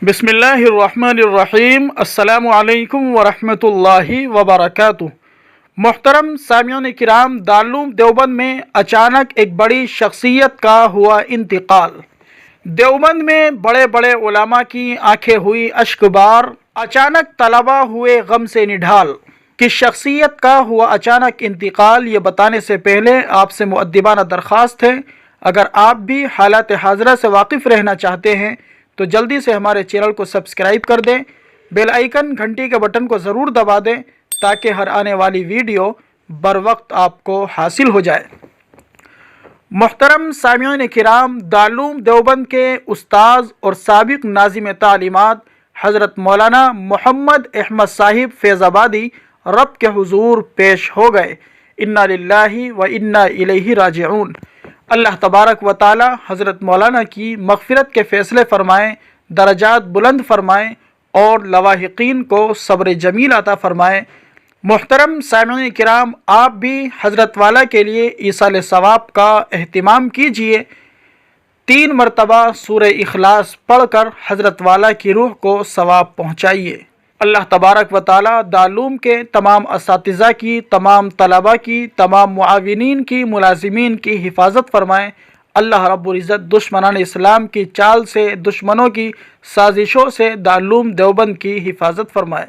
بسم اللہ الرحمن الرحیم۔ السلام علیکم ورحمۃ اللہ وبرکاتہ۔ محترم سامعین کرام، دارالعلوم دیوبند میں اچانک ایک بڑی شخصیت کا ہوا انتقال۔ دیوبند میں بڑے بڑے علماء کی آنکھیں ہوئی اشک بار، اچانک طلباء ہوئے غم سے نڈھال۔ کس شخصیت کا ہوا اچانک انتقال، یہ بتانے سے پہلے آپ سے مؤدبانہ درخواست ہے، اگر آپ بھی حالات حاضرہ سے واقف رہنا چاہتے ہیں تو جلدی سے ہمارے چینل کو سبسکرائب کر دیں، بیل آئیکن گھنٹی کے بٹن کو ضرور دبا دیں تاکہ ہر آنے والی ویڈیو بر وقت آپ کو حاصل ہو جائے۔ محترم سامعین کرام، دارالعلوم دیوبند کے استاذ اور سابق ناظم تعلیمات حضرت مولانا محمد احمد صاحب فیض آبادی رب کے حضور پیش ہو گئے۔ انا للہ و انا الیہ راجعون۔ اللہ تبارک و تعالی حضرت مولانا کی مغفرت کے فیصلے فرمائیں، درجات بلند فرمائیں اور لواحقین کو صبر جمیل عطا فرمائیں۔ محترم سامعین کرام، آپ بھی حضرت والا کے لیے ایصال ثواب کا اہتمام کیجئے۔ 3 مرتبہ سورہ اخلاص پڑھ کر حضرت والا کی روح کو ثواب پہنچائیے۔ اللہ تبارک و تعالی دارالعلوم کے تمام اساتذہ کی، تمام طلباء کی، تمام معاونین کی، ملازمین کی حفاظت فرمائیں۔ اللہ رب العزت دشمنان اسلام کی چال سے، دشمنوں کی سازشوں سے دارالعلوم دیوبند کی حفاظت فرمائے۔